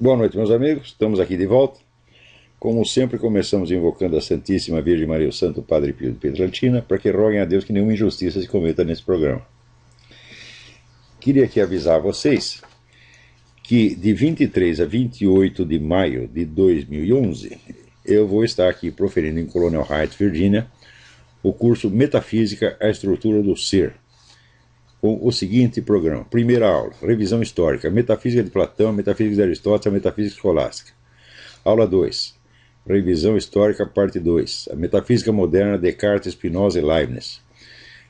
Boa noite, meus amigos. Estamos aqui de volta. Como sempre, começamos invocando a Santíssima Virgem Maria, o Santo Padre Pio de Pietrelcina, para que roguem a Deus que nenhuma injustiça se cometa nesse programa. Queria aqui avisar a vocês que de 23 a 28 de maio de 2011, eu vou estar aqui proferindo em Colonial Heights, Virgínia, o curso Metafísica, a Estrutura do Ser, com o seguinte programa. Primeira aula, revisão histórica, metafísica de Platão, metafísica de Aristóteles, metafísica escolástica. Aula 2, revisão histórica, parte 2, a metafísica moderna, Descartes, Spinoza e Leibniz.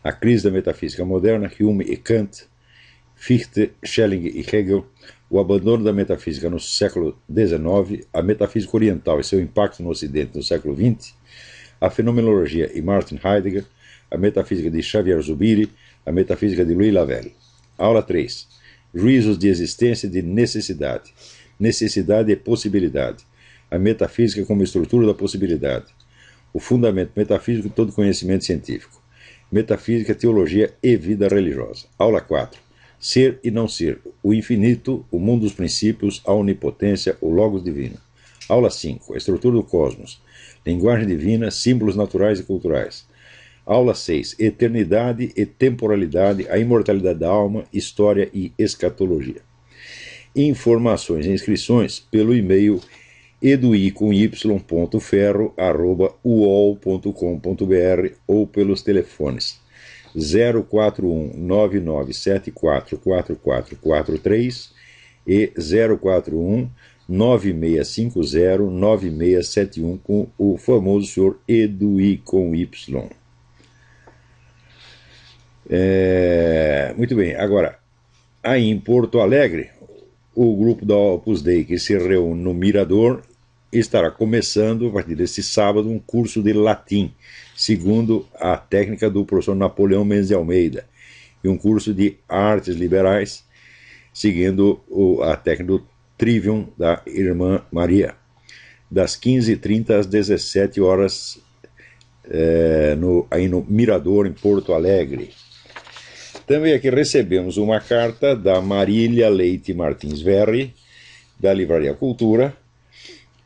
A crise da metafísica moderna, Hume e Kant, Fichte, Schelling e Hegel, o abandono da metafísica no século XIX, a metafísica oriental e seu impacto no Ocidente no século XX, a fenomenologia e Martin Heidegger, a metafísica de Xavier Zubiri, a metafísica de Louis Lavelle. Aula 3. Juízos de existência e de necessidade. Necessidade e possibilidade. A metafísica como estrutura da possibilidade. O fundamento metafísico de todo conhecimento científico. Metafísica, teologia e vida religiosa. Aula 4. Ser e não ser. O infinito, o mundo dos princípios, a onipotência, o logos divino. Aula 5. A estrutura do cosmos. Linguagem divina, símbolos naturais e culturais. Aula 6. Eternidade e temporalidade, a imortalidade da alma, história e escatologia. Informações e inscrições pelo e-mail edui.ferro@uol.com.br ou pelos telefones 041 9974 4443 e 041 9650 9671 com o famoso senhor Edui com Y. Muito bem, agora, aí em Porto Alegre, o grupo da Opus Dei que se reúne no Mirador estará começando, a partir deste sábado, um curso de latim, segundo a técnica do professor Napoleão Mendes de Almeida, e um curso de artes liberais, seguindo a técnica do Trivium da Irmã Maria, das 15h30 às 17 horas, aí no Mirador, em Porto Alegre. Também aqui recebemos uma carta da Marília Leite Martins Verri, da Livraria Cultura,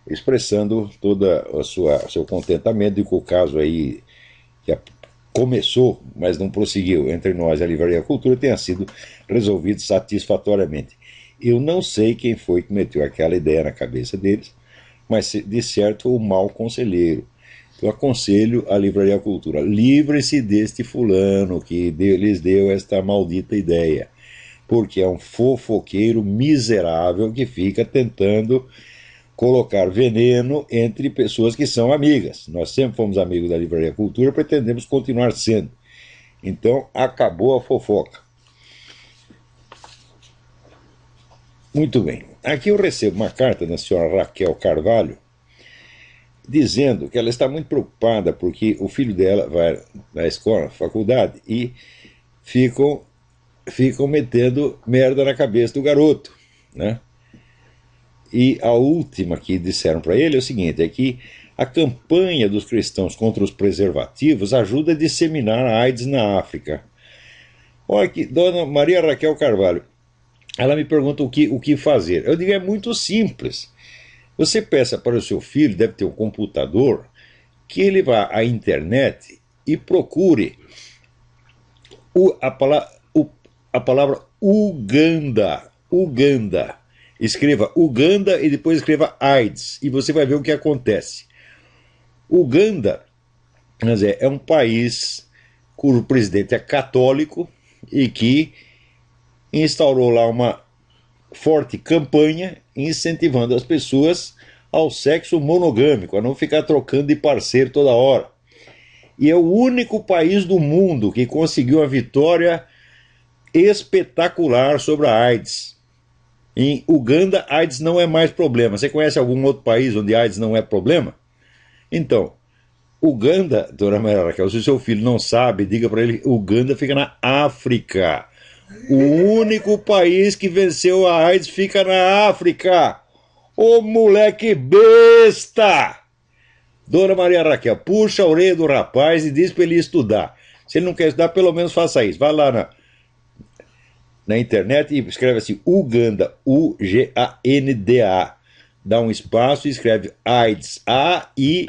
expressando toda o seu contentamento com o caso aí que começou, mas não prosseguiu entre nós e a Livraria Cultura, tenha sido resolvido satisfatoriamente. Eu não sei quem foi que meteu aquela ideia na cabeça deles, mas de certo o mau conselheiro. Eu aconselho a Livraria Cultura, livre-se deste fulano que lhes deu esta maldita ideia, porque é um fofoqueiro miserável que fica tentando colocar veneno entre pessoas que são amigas. Nós sempre fomos amigos da Livraria Cultura, pretendemos continuar sendo. Então, acabou a fofoca. Muito bem. Aqui eu recebo uma carta da senhora Raquel Carvalho, dizendo que ela está muito preocupada porque o filho dela vai na escola, na faculdade, e ficam metendo merda na cabeça do garoto, né? E a última que disseram para ele é o seguinte, é que a campanha dos cristãos contra os preservativos ajuda a disseminar a AIDS na África. Olha que dona Maria Raquel Carvalho, ela me pergunta o que fazer. Eu digo, é muito simples. Você peça para o seu filho, deve ter um computador, que ele vá à internet e procure a palavra Uganda. Uganda. Escreva Uganda e depois escreva AIDS. E você vai ver o que acontece. Uganda, é um país cujo presidente é católico e que instaurou lá uma forte campanha incentivando as pessoas ao sexo monogâmico, a não ficar trocando de parceiro toda hora. E é o único país do mundo que conseguiu uma vitória espetacular sobre a AIDS. Em Uganda, AIDS não é mais problema. Você conhece algum outro país onde AIDS não é problema? Então, Uganda, dona Maria Raquel, se o seu filho não sabe, diga para ele, Uganda fica na África. O único país que venceu a AIDS fica na África. Ô moleque besta! Dona Maria Raquel, puxa a orelha do rapaz e diz para ele estudar. Se ele não quer estudar, pelo menos faça isso. Vai lá na internet e escreve assim, Uganda, Uganda, dá um espaço e escreve AIDS, AIDS,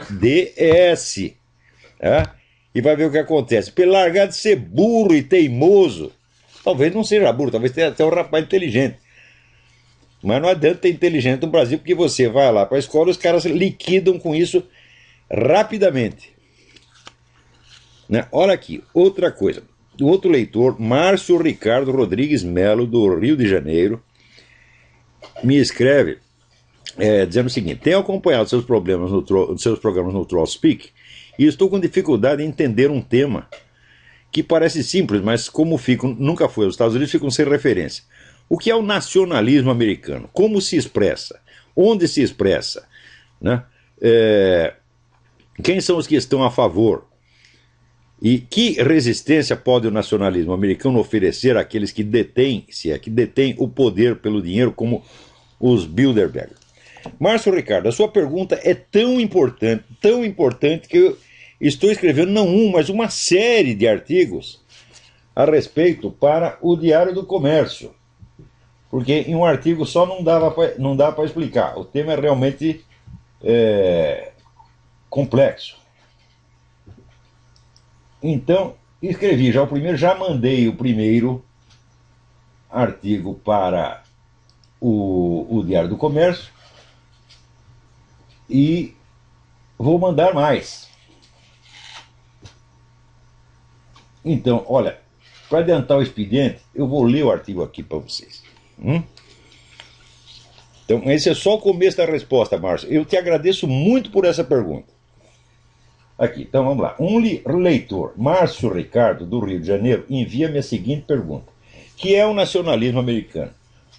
tá? E vai ver o que acontece. Pelo largar de ser burro e teimoso, talvez não seja burro, talvez tenha até um rapaz inteligente. Mas não adianta ter inteligente no Brasil, porque você vai lá para a escola e os caras liquidam com isso rapidamente. Né? Olha aqui, outra coisa. O outro leitor, Márcio Ricardo Rodrigues Melo, do Rio de Janeiro, me escreve dizendo o seguinte: tenho acompanhado seus programas no TrollSpeak e estou com dificuldade em entender um tema que parece simples, mas como nunca foi aos Estados Unidos, ficam sem referência. O que é o nacionalismo americano? Como se expressa? Onde se expressa? Né? Quem são os que estão a favor? E que resistência pode o nacionalismo americano oferecer àqueles que detêm, se é que detêm, o poder pelo dinheiro, como os Bilderberg? Márcio Ricardo, a sua pergunta é tão importante que eu estou escrevendo não um, mas uma série de artigos a respeito para o Diário do Comércio. Porque em um artigo só não dá para explicar. O tema é realmente complexo. Então, escrevi já mandei o primeiro artigo para o Diário do Comércio e vou mandar mais. Então, olha, para adiantar o expediente, eu vou ler o artigo aqui para vocês. Então, esse é só o começo da resposta, Márcio. Eu te agradeço muito por essa pergunta. Aqui, então vamos lá. Um leitor, Márcio Ricardo, do Rio de Janeiro, envia-me a seguinte pergunta: que é o nacionalismo americano?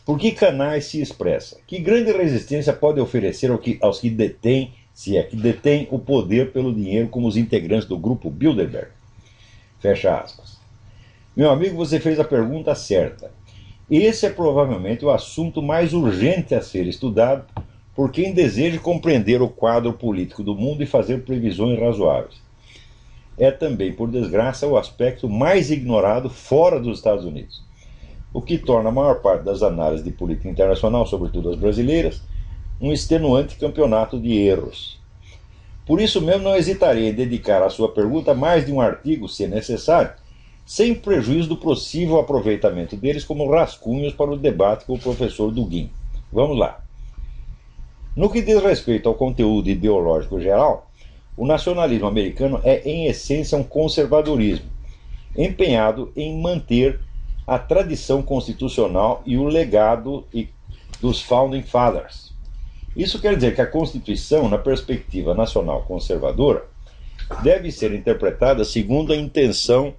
Por que canais se expressa? Que grande resistência pode oferecer aos que detêm, se é que detêm, o poder pelo dinheiro, como os integrantes do grupo Bilderberg? Fecha aspas. Meu amigo, você fez a pergunta certa. Esse é provavelmente o assunto mais urgente a ser estudado por quem deseja compreender o quadro político do mundo e fazer previsões razoáveis. É também, por desgraça, o aspecto mais ignorado fora dos Estados Unidos, o que torna a maior parte das análises de política internacional, sobretudo as brasileiras, um extenuante campeonato de erros. Por isso mesmo não hesitarei em dedicar à sua pergunta mais de um artigo, se necessário, sem prejuízo do possível aproveitamento deles como rascunhos para o debate com o professor Dugin. Vamos lá. No que diz respeito ao conteúdo ideológico geral, o nacionalismo americano é, em essência, um conservadorismo, empenhado em manter a tradição constitucional e o legado dos Founding Fathers. Isso quer dizer que a Constituição, na perspectiva nacional conservadora, deve ser interpretada segundo a intenção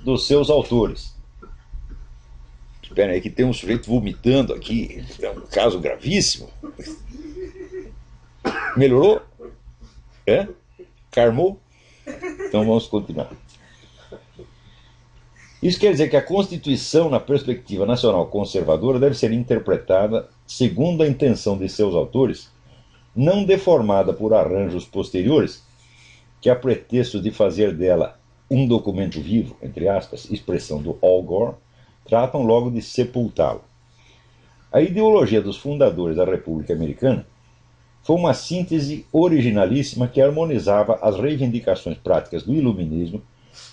dos seus autores. Espera aí que tem um sujeito vomitando aqui, é um caso gravíssimo. Melhorou? Carmou? Então vamos continuar. Isso quer dizer que a Constituição, na perspectiva nacional conservadora, deve ser interpretada segundo a intenção de seus autores, não deformada por arranjos posteriores, que a pretexto de fazer dela um documento vivo, entre aspas, expressão do Al Gore, tratam logo de sepultá-lo. A ideologia dos fundadores da República Americana foi uma síntese originalíssima que harmonizava as reivindicações práticas do iluminismo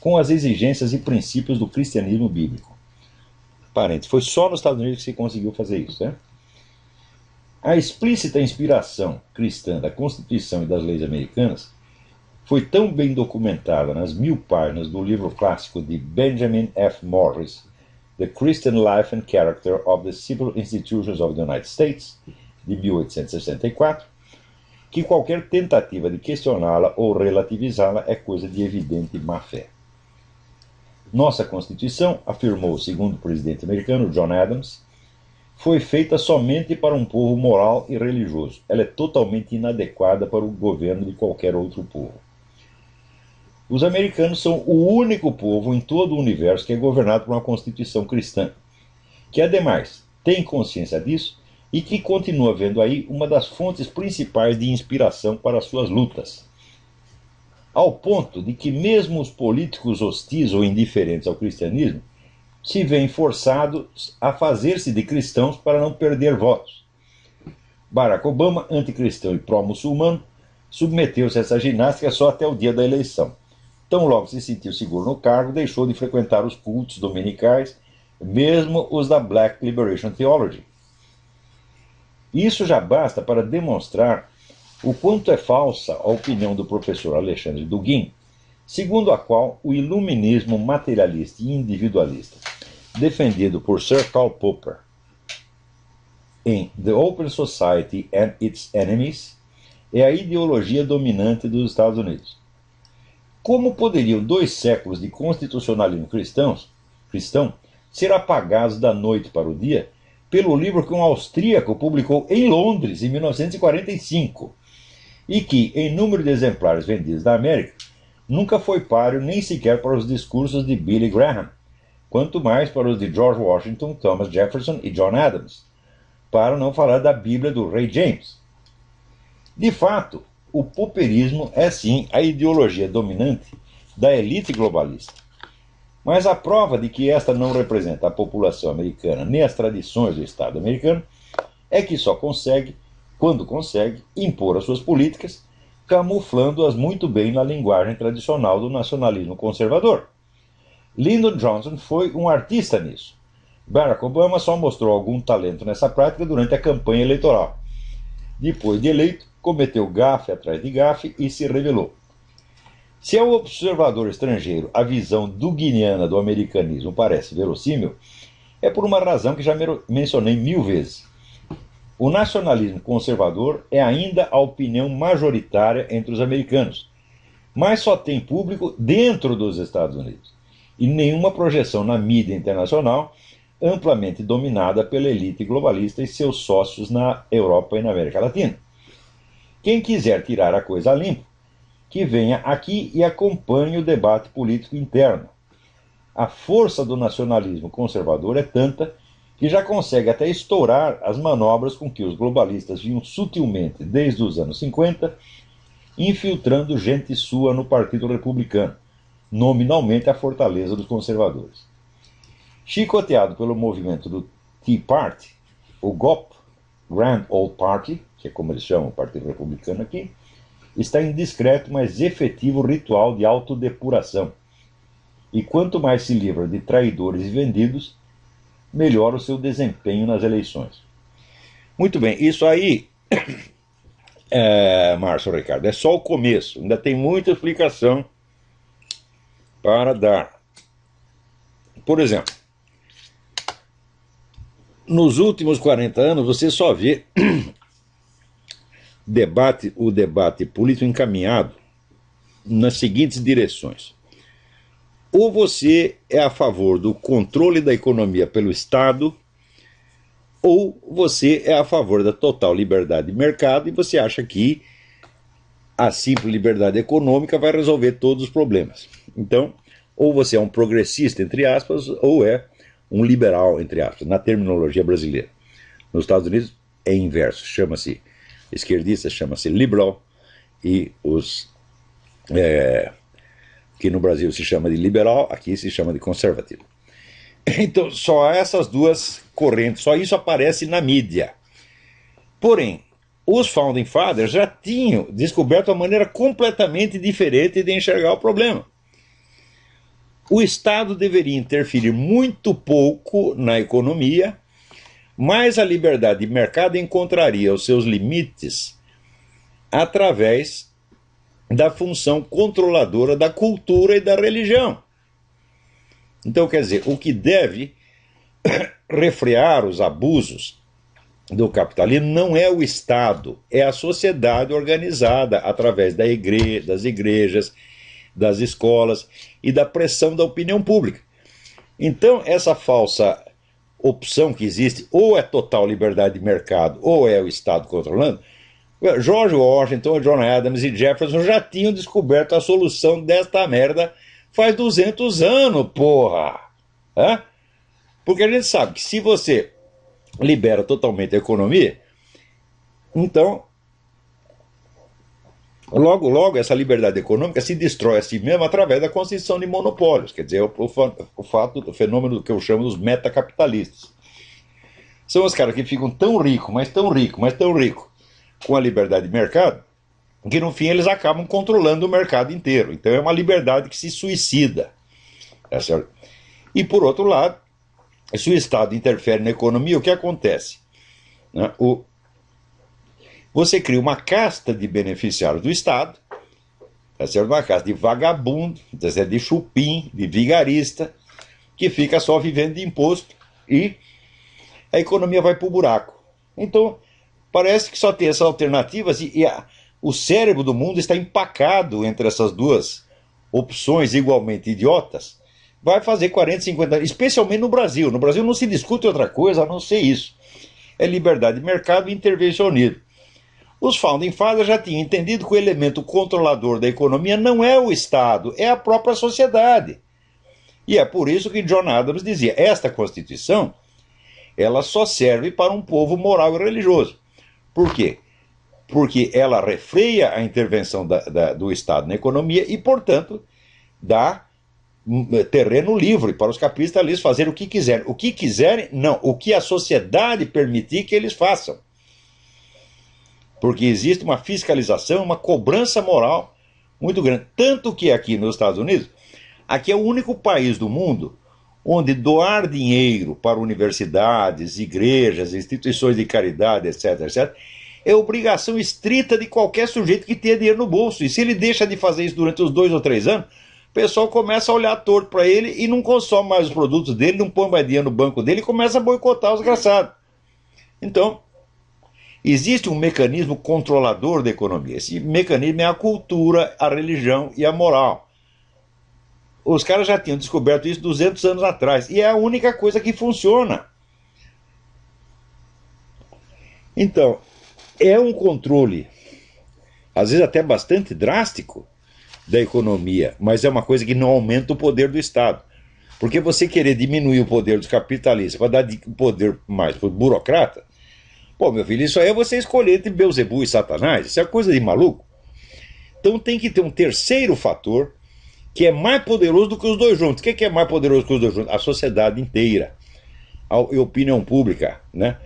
com as exigências e princípios do cristianismo bíblico. Parênteses, foi só nos Estados Unidos que se conseguiu fazer isso, né? A explícita inspiração cristã da Constituição e das leis americanas foi tão bem documentada nas 1000 páginas do livro clássico de Benjamin F. Morris, The Christian Life and Character of the Civil Institutions of the United States, de 1864, que qualquer tentativa de questioná-la ou relativizá-la é coisa de evidente má-fé. Nossa Constituição, afirmou o segundo presidente americano, John Adams, foi feita somente para um povo moral e religioso. Ela é totalmente inadequada para o governo de qualquer outro povo. Os americanos são o único povo em todo o universo que é governado por uma Constituição cristã, que, ademais, tem consciência disso e que continua vendo aí uma das fontes principais de inspiração para as suas lutas. Ao ponto de que mesmo os políticos hostis ou indiferentes ao cristianismo se veem forçados a fazer-se de cristãos para não perder votos. Barack Obama, anticristão e pró-muçulmano, submeteu-se a essa ginástica só até o dia da eleição. Tão logo se sentiu seguro no cargo, deixou de frequentar os cultos dominicais, mesmo os da Black Liberation Theology. Isso já basta para demonstrar o quanto é falsa a opinião do professor Alexandre Dugin, segundo a qual o iluminismo materialista e individualista, defendido por Sir Karl Popper em The Open Society and Its Enemies, é a ideologia dominante dos Estados Unidos. Como poderiam 2 séculos de constitucionalismo cristão ser apagados da noite para o dia pelo livro que um austríaco publicou em Londres em 1945 e que, em número de exemplares vendidos na América, nunca foi páreo nem sequer para os discursos de Billy Graham, quanto mais para os de George Washington, Thomas Jefferson e John Adams, para não falar da Bíblia do Rei James. De fato, o popperismo é sim a ideologia dominante da elite globalista. Mas a prova de que esta não representa a população americana nem as tradições do Estado americano é que só consegue, quando consegue, impor as suas políticas, camuflando-as muito bem na linguagem tradicional do nacionalismo conservador. Lyndon Johnson foi um artista nisso. Barack Obama só mostrou algum talento nessa prática durante a campanha eleitoral. Depois de eleito, cometeu gafe atrás de gafe e se rebelou. Se ao observador estrangeiro a visão duginiana do americanismo parece verossímil, é por uma razão que já mencionei 1000 vezes. O nacionalismo conservador é ainda a opinião majoritária entre os americanos, mas só tem público dentro dos Estados Unidos, e nenhuma projeção na mídia internacional amplamente dominada pela elite globalista e seus sócios na Europa e na América Latina. Quem quiser tirar a coisa a limpo, que venha aqui e acompanhe o debate político interno. A força do nacionalismo conservador é tanta que já consegue até estourar as manobras com que os globalistas vinham sutilmente, desde os anos 50, infiltrando gente sua no Partido Republicano, nominalmente a fortaleza dos conservadores. Chicoteado pelo movimento do Tea Party, o GOP, Grand Old Party, que é como eles chamam o Partido Republicano aqui, está em discreto, mas efetivo ritual de autodepuração. E quanto mais se livra de traidores e vendidos, melhor o seu desempenho nas eleições. Muito bem, isso aí, Márcio Ricardo, é só o começo. Ainda tem muita explicação para dar. Por exemplo, nos últimos 40 anos, você só vê o debate político encaminhado nas seguintes direções. Ou você é a favor do controle da economia pelo Estado, ou você é a favor da total liberdade de mercado e você acha que a simples liberdade econômica vai resolver todos os problemas. Então, ou você é um progressista, entre aspas, ou é um liberal, entre aspas, na terminologia brasileira. Nos Estados Unidos é inverso, chama-se esquerdista, chama-se liberal, e os que no Brasil se chama de liberal, aqui se chama de conservativo. Então, só essas duas correntes, só isso aparece na mídia. Porém, os Founding Fathers já tinham descoberto uma maneira completamente diferente de enxergar o problema. O Estado deveria interferir muito pouco na economia, mas a liberdade de mercado encontraria os seus limites através da função controladora da cultura e da religião. Então, quer dizer, o que deve refrear os abusos do capitalismo não é o Estado, é a sociedade organizada através das igrejas, das escolas e da pressão da opinião pública. Então, essa falsa opção que existe, ou é total liberdade de mercado, ou é o Estado controlando, George Washington, John Adams e Jefferson já tinham descoberto a solução desta merda faz 200 anos, porra! Porque a gente sabe que se você libera totalmente a economia, então, logo essa liberdade econômica se destrói a si mesma através da constituição de monopólios, quer dizer, o fenômeno que eu chamo dos metacapitalistas. São os caras que ficam tão ricos, mas tão ricos, mas tão ricos, com a liberdade de mercado, que no fim eles acabam controlando o mercado inteiro. Então é uma liberdade que se suicida. Tá certo? E por outro lado, se o Estado interfere na economia, o que acontece? Né? Você cria uma casta de beneficiários do Estado, tá certo? Uma casta de vagabundo, tá certo? De chupim, de vigarista, que fica só vivendo de imposto e a economia vai para o buraco. Então, parece que só tem essas alternativas o cérebro do mundo está empacado entre essas duas opções igualmente idiotas. Vai fazer 40, 50 anos, especialmente no Brasil. No Brasil não se discute outra coisa a não ser isso. É liberdade de mercado e intervencionismo. Os Founding Fathers já tinham entendido que o elemento controlador da economia não é o Estado, é a própria sociedade. E é por isso que John Adams dizia, esta Constituição, ela só serve para um povo moral e religioso. Por quê? Porque ela refreia a intervenção do Estado na economia e, portanto, dá terreno livre para os capitalistas fazerem o que quiserem. O que quiserem, não. O que a sociedade permitir que eles façam. Porque existe uma fiscalização, uma cobrança moral muito grande. Tanto que aqui nos Estados Unidos, aqui é o único país do mundo onde doar dinheiro para universidades, igrejas, instituições de caridade, etc., etc., é obrigação estrita de qualquer sujeito que tenha dinheiro no bolso. E se ele deixa de fazer isso durante os 2 ou 3 anos, o pessoal começa a olhar torto para ele e não consome mais os produtos dele, não põe mais dinheiro no banco dele e começa a boicotar os desgraçados. Então, existe um mecanismo controlador da economia. Esse mecanismo é a cultura, a religião e a moral. Os caras já tinham descoberto isso 200 anos atrás. E é a única coisa que funciona. Então, é um controle, às vezes até bastante drástico, da economia, mas é uma coisa que não aumenta o poder do Estado. Porque você querer diminuir o poder dos capitalistas para dar poder mais para o burocrata, pô, meu filho, isso aí é você escolher entre Beelzebub e Satanás, isso é coisa de maluco. Então tem que ter um terceiro fator que é mais poderoso do que os dois juntos. O que é mais poderoso que os dois juntos? A sociedade inteira, a opinião pública, né?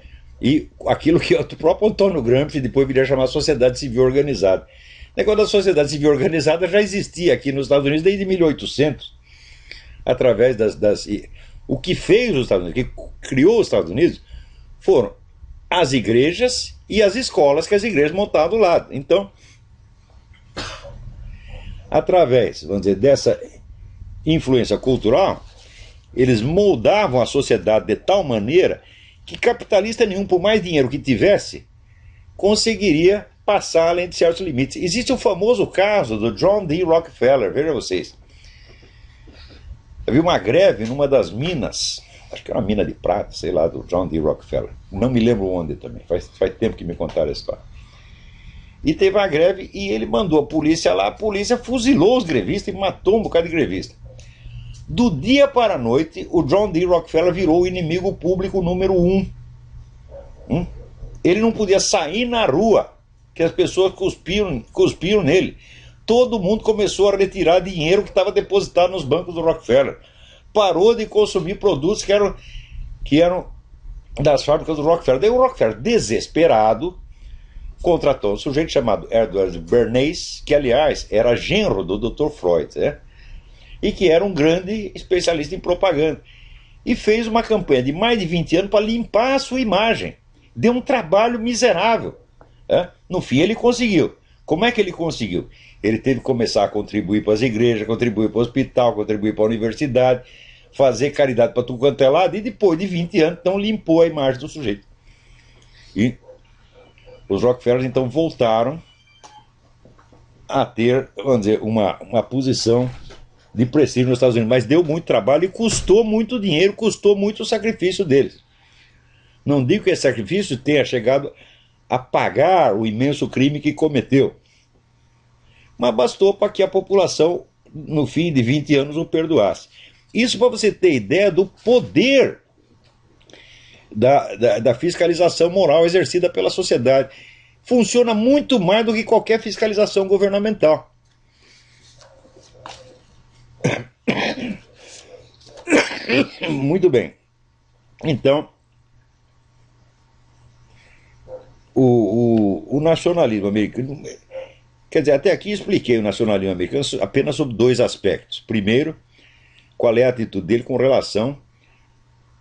E aquilo que o próprio Antônio Gramsci depois viria a chamar sociedade civil organizada. O negócio da sociedade civil organizada já existia aqui nos Estados Unidos desde 1800, através o que fez os Estados Unidos, o que criou os Estados Unidos, foram as igrejas e as escolas que as igrejas montavam do lado. Então, através, vamos dizer, dessa influência cultural, eles moldavam a sociedade de tal maneira que capitalista nenhum, por mais dinheiro que tivesse, conseguiria passar além de certos limites. Existe o famoso caso do John D. Rockefeller, vejam vocês. Havia uma greve numa das minas, acho que era uma mina de prata, sei lá, do John D. Rockefeller. Não me lembro onde também, faz tempo que me contaram a história. E teve uma greve e ele mandou a polícia lá, a polícia fuzilou os grevistas e matou um bocado de grevista. Do dia para a noite, o John D. Rockefeller virou o inimigo público número 1. Ele não podia sair na rua, que as pessoas cuspiram nele. Todo mundo começou a retirar dinheiro que estava depositado nos bancos do Rockefeller. Parou de consumir produtos que eram das fábricas do Rockefeller. Daí o Rockefeller, desesperado, contratou um sujeito chamado Edward Bernays, que aliás era genro do Dr. Freud, né? E que era um grande especialista em propaganda. E fez uma campanha de mais de 20 anos para limpar a sua imagem. Deu um trabalho miserável. Né? No fim ele conseguiu. Como é que ele conseguiu? Ele teve que começar a contribuir para as igrejas, contribuir para o hospital, contribuir para a universidade, fazer caridade para tudo quanto é lado, e depois de 20 anos, então limpou a imagem do sujeito. E os Rockefellers então voltaram a ter, vamos dizer, uma posição de prestígio nos Estados Unidos, mas deu muito trabalho e custou muito dinheiro, custou muito o sacrifício deles. Não digo que esse sacrifício tenha chegado a pagar o imenso crime que cometeu, mas bastou para que a população, no fim de 20 anos, o perdoasse. Isso para você ter ideia do poder da fiscalização moral exercida pela sociedade. Funciona muito mais do que qualquer fiscalização governamental. Muito bem. Então, o nacionalismo americano, quer dizer, até aqui expliquei o nacionalismo americano apenas sobre dois aspectos. Primeiro, qual é a atitude dele com relação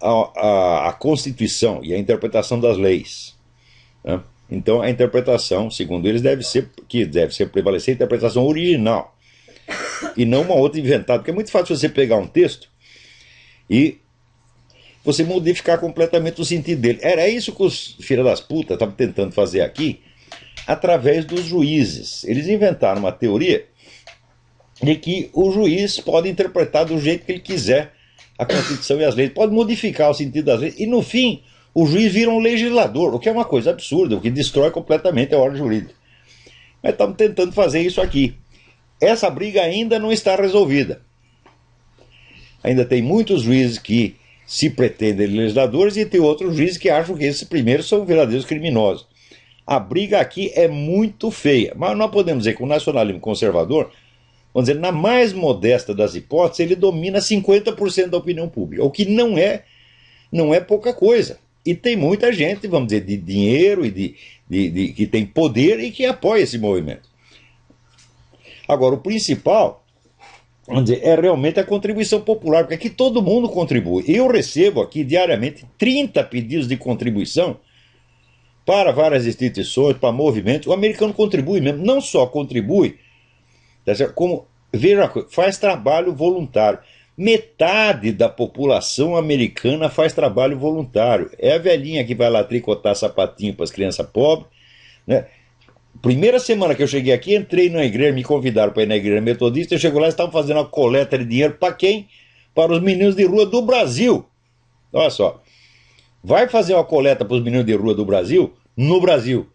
à Constituição e à interpretação das leis, né? Então, a interpretação, segundo eles, deve ser prevalecer a interpretação original e não uma outra inventada, porque é muito fácil você pegar um texto e você modificar completamente o sentido dele. Era isso que os filhos das putas estavam tentando fazer aqui, através dos juízes. Eles inventaram uma teoria de que o juiz pode interpretar do jeito que ele quiser a Constituição e as leis, pode modificar o sentido das leis, e no fim o juiz vira um legislador, o que é uma coisa absurda, o que destrói completamente a ordem jurídica. Mas estamos tentando fazer isso aqui. Essa briga ainda não está resolvida. Ainda tem muitos juízes que se pretendem legisladores e tem outros juízes que acham que esses primeiros são verdadeiros criminosos. A briga aqui é muito feia, mas nós podemos dizer que o nacionalismo conservador, vamos dizer, na mais modesta das hipóteses, ele domina 50% da opinião pública, o que não é pouca coisa. E tem muita gente, vamos dizer, de dinheiro e que tem poder e que apoia esse movimento. Agora, o principal, vamos dizer, é realmente a contribuição popular, porque aqui todo mundo contribui. Eu recebo aqui diariamente 30 pedidos de contribuição para várias instituições, para movimentos. O americano contribui mesmo, não só contribui, como, veja, faz trabalho voluntário. Metade da população americana faz trabalho voluntário. É a velhinha que vai lá tricotar sapatinho para as crianças pobres, né? Primeira semana que eu cheguei aqui, entrei na igreja, me convidaram para ir na igreja metodista, eu chego lá e estavam fazendo uma coleta de dinheiro para quem? Para os meninos de rua do Brasil. Olha só, vai fazer uma coleta para os meninos de rua do Brasil? No Brasil.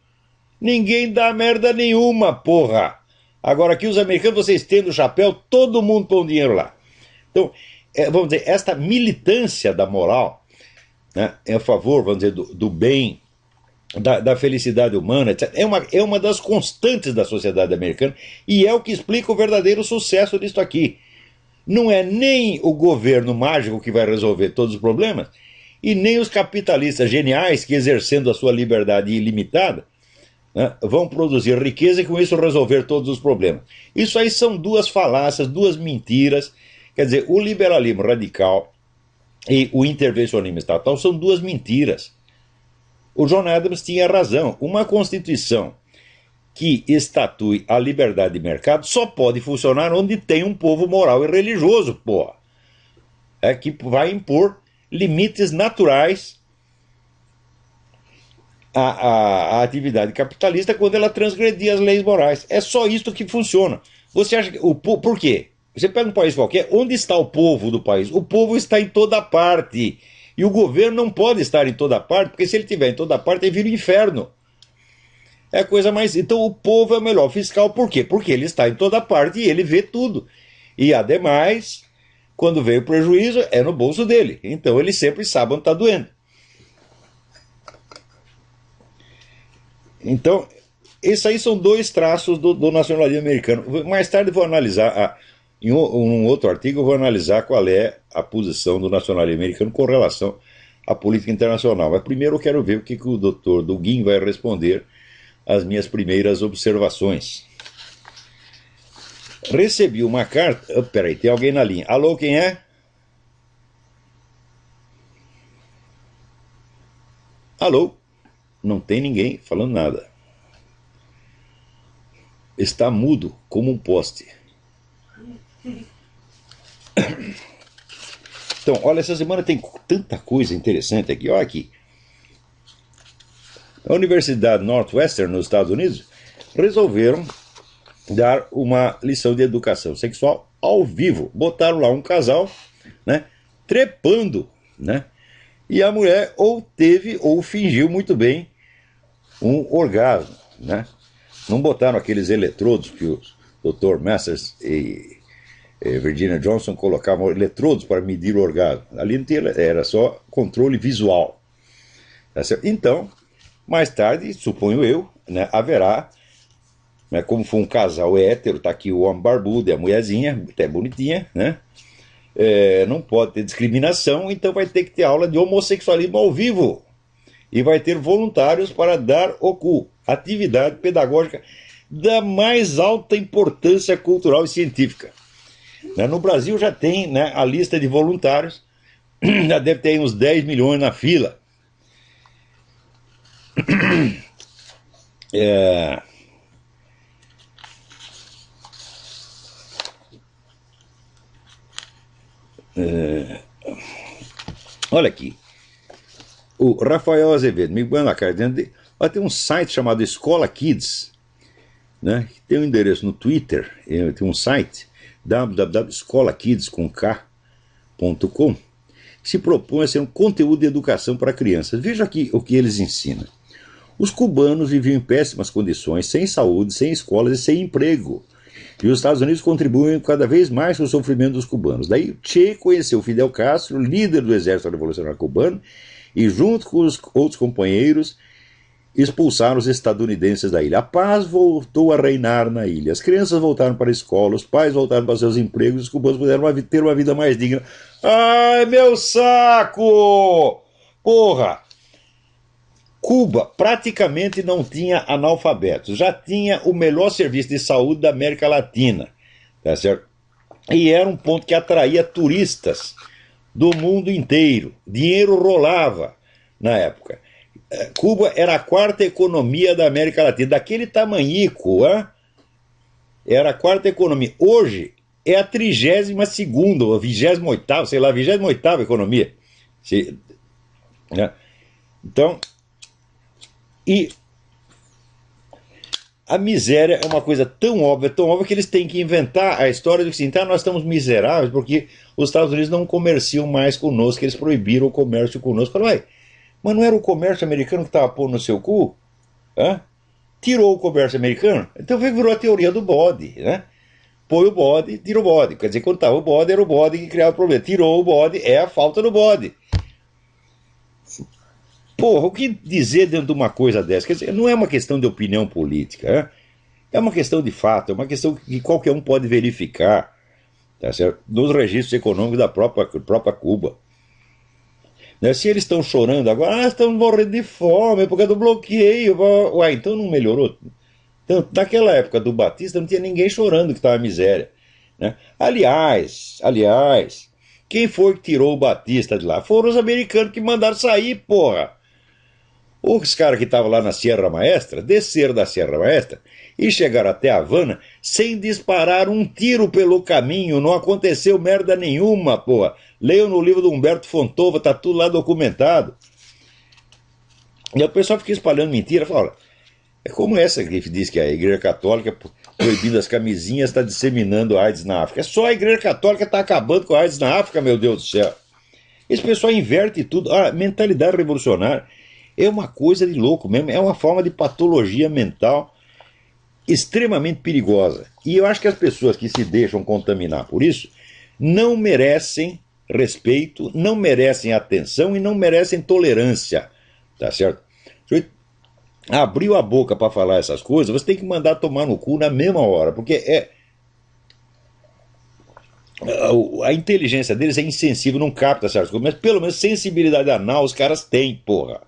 Ninguém dá merda nenhuma, porra. Agora aqui os americanos, vocês tendo o chapéu, todo mundo põe dinheiro lá. Então, vamos dizer, esta militância da moral, né, é a favor, vamos dizer, do bem, da felicidade humana, etc., é uma das constantes da sociedade americana e é o que explica o verdadeiro sucesso disso aqui. Não é nem o governo mágico que vai resolver todos os problemas e nem os capitalistas geniais que, exercendo a sua liberdade ilimitada, né, vão produzir riqueza e com isso resolver todos os problemas. Isso aí são duas falácias, duas mentiras. Quer dizer, o liberalismo radical e o intervencionismo estatal são duas mentiras. O John Adams tinha razão. Uma Constituição que estatue a liberdade de mercado só pode funcionar onde tem um povo moral e religioso, porra. É que vai impor limites naturais à atividade capitalista quando ela transgredir as leis morais. É só isso que funciona. Você acha que por quê? Você pega um país qualquer, onde está o povo do país? O povo está em toda parte. E o governo não pode estar em toda parte, porque se ele estiver em toda parte, ele vira o inferno. É a coisa mais... Então o povo é o melhor fiscal. Por quê? Porque ele está em toda parte e ele vê tudo. E ademais, quando veio o prejuízo, é no bolso dele. Então ele sempre sabe onde está doendo. Então, esses aí são dois traços do nacionalismo americano. Mais tarde eu vou analisar... Em um outro artigo eu vou analisar qual é a posição do nacionalismo americano com relação à política internacional. Mas primeiro eu quero ver o que o Dr. Dugin vai responder às minhas primeiras observações. Recebi uma carta... Peraí, tem alguém na linha. Alô, quem é? Alô? Não tem ninguém falando nada. Está mudo como um poste. Então, olha, essa semana tem tanta coisa interessante aqui. Olha aqui. A Universidade Northwestern, nos Estados Unidos, resolveram dar uma lição de educação sexual ao vivo. Botaram lá um casal, né, trepando, né, e a mulher ou teve ou fingiu muito bem um orgasmo, né. Não botaram aqueles eletrodos que o Dr. Masters e Virginia Johnson colocavam eletrodos para medir o orgasmo. Ali não tinha, era só controle visual. Então, mais tarde, suponho eu, né, haverá, né, como foi um casal hétero, está aqui o homem barbudo e a mulherzinha, até bonitinha, né, não pode ter discriminação, então vai ter que ter aula de homossexualismo ao vivo. e vai ter voluntários para dar o cu. Atividade pedagógica da mais alta importância cultural e científica. No Brasil já tem, né, a lista de voluntários, já deve ter uns 10 milhões na fila. Olha aqui, o Rafael Azevedo me manda a cara dentro de... Tem um site chamado Escola Kids, né? Tem um endereço no Twitter, tem um site www.escolakids.com, que se propõe a ser um conteúdo de educação para crianças. Veja aqui o que eles ensinam. Os cubanos viviam em péssimas condições, sem saúde, sem escolas e sem emprego. E os Estados Unidos contribuem cada vez mais com o sofrimento dos cubanos. Daí Che conheceu Fidel Castro, líder do exército revolucionário cubano, e junto com os outros companheiros expulsaram os estadunidenses da ilha. A paz voltou a reinar na ilha. As crianças voltaram para a escola, os pais voltaram para seus empregos, os cubanos puderam ter uma vida mais digna. Ai, meu saco! Porra! Cuba praticamente não tinha analfabetos, já tinha o melhor serviço de saúde da América Latina, tá certo? E era um ponto que atraía turistas do mundo inteiro. Dinheiro rolava na época. Cuba era a quarta economia da América Latina, daquele tamanhico, era a quarta economia. Hoje é a 32ª, ou a 28ª, sei lá, 28ª economia. Então, e a miséria é uma coisa tão óbvia que eles têm que inventar a história de que, assim, tá, nós estamos miseráveis porque os Estados Unidos não comerciam mais conosco, eles proibiram o comércio conosco. Falaram, mas não era o comércio americano que estava pondo no seu cu? Tirou o comércio americano? Então virou a teoria do bode, né? Põe o bode, tira o bode. Quer dizer, quando estava o bode, era o bode que criava o problema. Tirou o bode, é a falta do bode. Porra, o que dizer dentro de uma coisa dessa? Quer dizer, não é uma questão de opinião política, é uma questão de fato, é uma questão que qualquer um pode verificar, tá certo? Nos registros econômicos da própria Cuba. Se eles estão chorando agora, estamos morrendo de fome por causa do bloqueio. Então não melhorou. Então, naquela época do Batista não tinha ninguém chorando que estava miséria, né? Aliás, quem foi que tirou o Batista de lá? Foram os americanos que mandaram sair, porra. Os caras que estavam lá na Sierra Maestra desceram da Sierra Maestra e chegaram até a Havana sem disparar um tiro pelo caminho. Não aconteceu merda nenhuma, porra. Leiam no livro do Humberto Fontova, tá tudo lá documentado. E o pessoal fica espalhando mentira. Fala, é como essa que diz que a Igreja Católica, proibindo as camisinhas, está disseminando AIDS na África. É só a Igreja Católica está acabando com a AIDS na África, meu Deus do céu. Esse pessoal inverte tudo. A mentalidade revolucionária é uma coisa de louco mesmo. É uma forma de patologia mental extremamente perigosa. E eu acho que as pessoas que se deixam contaminar por isso não merecem respeito, não merecem atenção e não merecem tolerância, tá certo? Se abriu a boca para falar essas coisas, você tem que mandar tomar no cu na mesma hora, porque a inteligência deles é insensível, não capta certas coisas, mas pelo menos sensibilidade anal os caras têm, porra.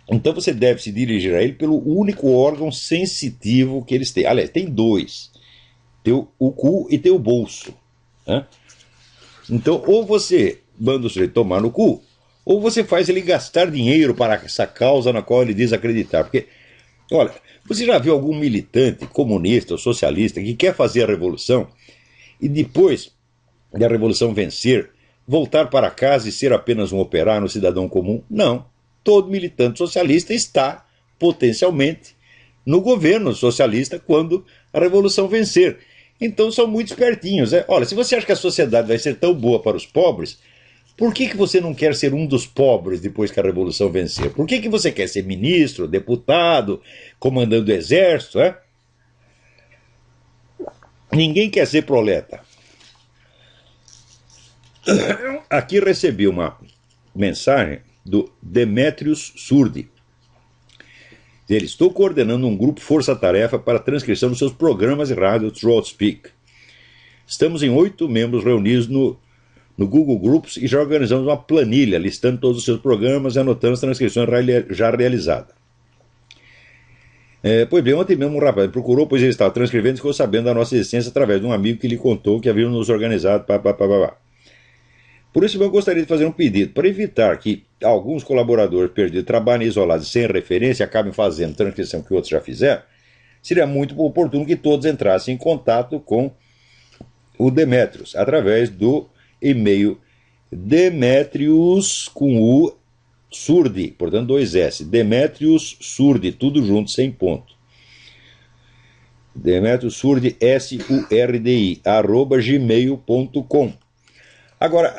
Então você deve se dirigir a ele pelo único órgão sensitivo que eles têm. Aliás, tem dois: tem o cu e tem o bolso. Então, ou você manda o sujeito tomar no cu, ou você faz ele gastar dinheiro para essa causa na qual ele diz acreditar. Porque, olha, você já viu algum militante comunista ou socialista que quer fazer a revolução e depois da revolução vencer, voltar para casa e ser apenas um operário, um cidadão comum? Não. Todo militante socialista está potencialmente no governo socialista quando a revolução vencer. Então são muito espertinhos. Olha, se você acha que a sociedade vai ser tão boa para os pobres, por que você não quer ser um dos pobres depois que a revolução vencer? Por que você quer ser ministro, deputado, comandando o exército? Ninguém quer ser proleta. Aqui recebi uma mensagem do Demetrius Surdi. Ele: estou coordenando um grupo força-tarefa para a transcrição dos seus programas de rádio Throat Speak. Estamos em 8 membros reunidos no no Google Groups e já organizamos uma planilha listando todos os seus programas e anotando as transcrições já realizadas. Pois bem, ontem mesmo um rapaz me procurou, pois ele estava transcrevendo e ficou sabendo da nossa existência através de um amigo que lhe contou que havíamos nos organizado. Por isso eu gostaria de fazer um pedido para evitar que alguns colaboradores perdidos trabalhem isolados sem referência e acabem fazendo transcrição que outros já fizeram. Seria muito oportuno que todos entrassem em contato com o Demetrius através do e-mail Demetrius com U Surdi, portanto 2 S, Demetrius Surdi, tudo junto, sem ponto. Demetrius Surdi, SURDI, @gmail.com. Agora,